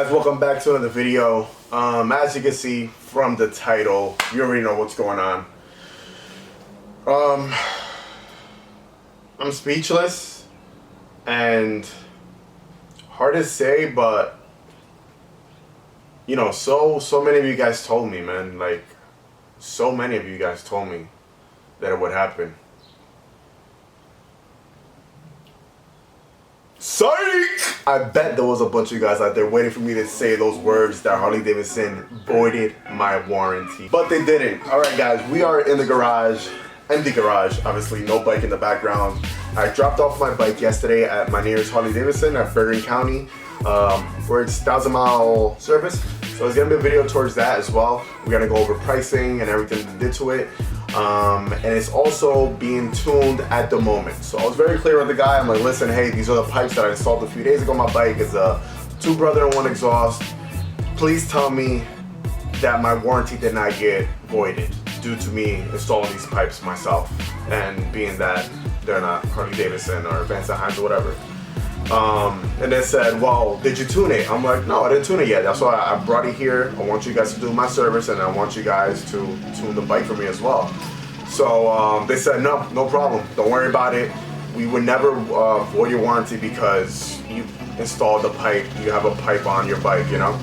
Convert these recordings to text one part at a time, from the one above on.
guys, welcome back to another video. As you can see from the title, you already know what's going on. I'm speechless and hard to say, but you know, so many of you guys told me, man, like so many of you guys told me that it would happen. Psych! I bet there was a bunch of you guys out there waiting for me to say those words that Harley Davidson voided my warranty. But they didn't. Alright guys, we are in the garage. Empty garage, obviously, no bike in the background. I dropped off my bike yesterday at my nearest Harley Davidson at Bergen County, for its 1,000-mile service. So it's gonna be a video towards that as well. We're gonna go over pricing and everything that did to it. And it's also being tuned at the moment. So I was very clear with the guy. I'm like, listen, hey, these are the pipes that I installed a few days ago on my bike. It's a 2 brother and 1 exhaust. Please tell me that my warranty did not get voided due to me installing these pipes myself, and being that they're not Harley Davidson or Van Hines or whatever. And they said, well, did you tune it? I'm like, no, I didn't tune it yet. That's why I brought it here. I want you guys to do my service, and I want you guys to tune the bike for me as well. So they said, no problem. Don't worry about it. We would never void your warranty because you installed the pipe. You have a pipe on your bike, you know?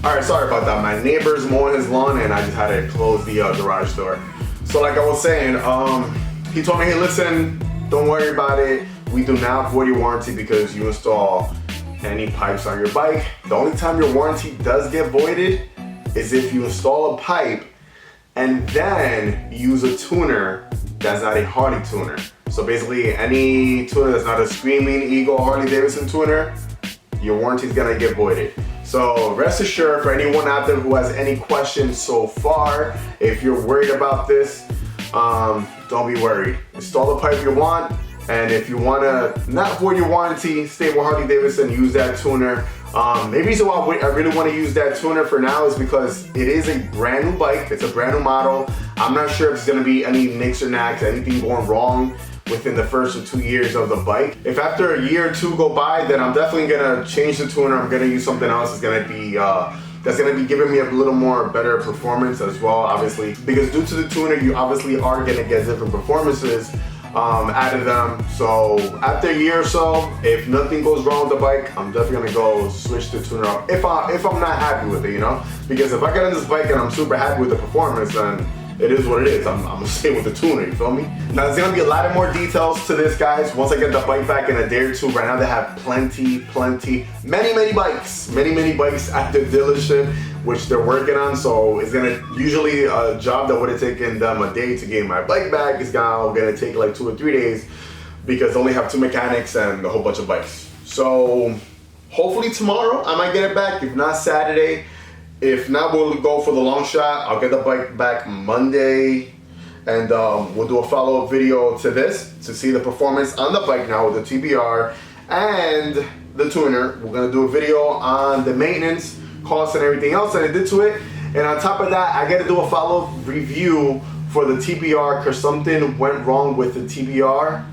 Alright, sorry about that. My neighbor's mowing his lawn and I just had to close the garage door. So like I was saying, he told me, hey, listen, don't worry about it. We do not void your warranty because you install any pipes on your bike. The only time your warranty does get voided is if you install a pipe and then use a tuner that's not a Harley tuner. So basically, any tuner that's not a Screaming Eagle Harley Davidson tuner, your warranty is gonna get voided. So rest assured, for anyone out there who has any questions so far, if you're worried about this, don't be worried. Install the pipe you want, and if you want to not void your warranty, stay with Harley Davidson, use that tuner. The reason why I really want to use that tuner for now is because it is a brand new bike. It's a brand new model. I'm not sure if there's going to be any nicks or knacks, anything going wrong within the first or 2 years of the bike. If after a year or 2 go by, then I'm definitely gonna change the tuner. I'm gonna use something else that's gonna be giving me a little more better performance as well, obviously. Because due to the tuner, you obviously are gonna get different performances out of them. So after a year or so, if nothing goes wrong with the bike, I'm definitely gonna go switch the tuner up. If I'm not happy with it, you know? Because if I get on this bike and I'm super happy with the performance, then it is what it is. I'm gonna stay with the tuner, you feel me? Now there's gonna be a lot of more details to this, guys, once I get the bike back in a day or 2. Right now they have many bikes at the dealership, which they're working on. So it's gonna, usually a job that would have taken them a day to get my bike back is now gonna take like 2 or 3 days, because they only have 2 mechanics and a whole bunch of bikes. So hopefully tomorrow I might get it back, if not Saturday. If not, we'll go for the long shot. I'll get the bike back Monday, and we'll do a follow-up video to this to see the performance on the bike now with the TBR and the tuner. We're gonna do a video on the maintenance costs and everything else that I did to it. And on top of that, I gotta do a follow-up review for the TBR because something went wrong with the TBR.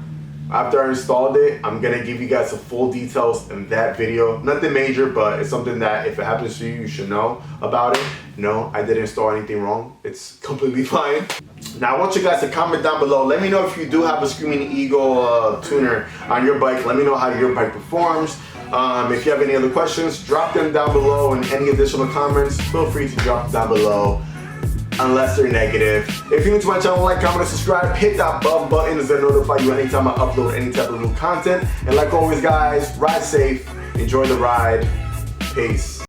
After I installed it, I'm gonna give you guys the full details in that video. Nothing major, but it's something that if it happens to you, you should know about it. No, I didn't install anything wrong. It's completely fine. Now I want you guys to comment down below. Let me know if you do have a Screaming Eagle tuner on your bike. Let me know how your bike performs. If you have any other questions, drop them down below, and any additional comments, feel free to drop them down below, unless they're negative. If you're new to my channel, like, comment, and subscribe. Hit that bell button to notify you anytime I upload any type of new content. And like always, guys, ride safe, enjoy the ride, peace.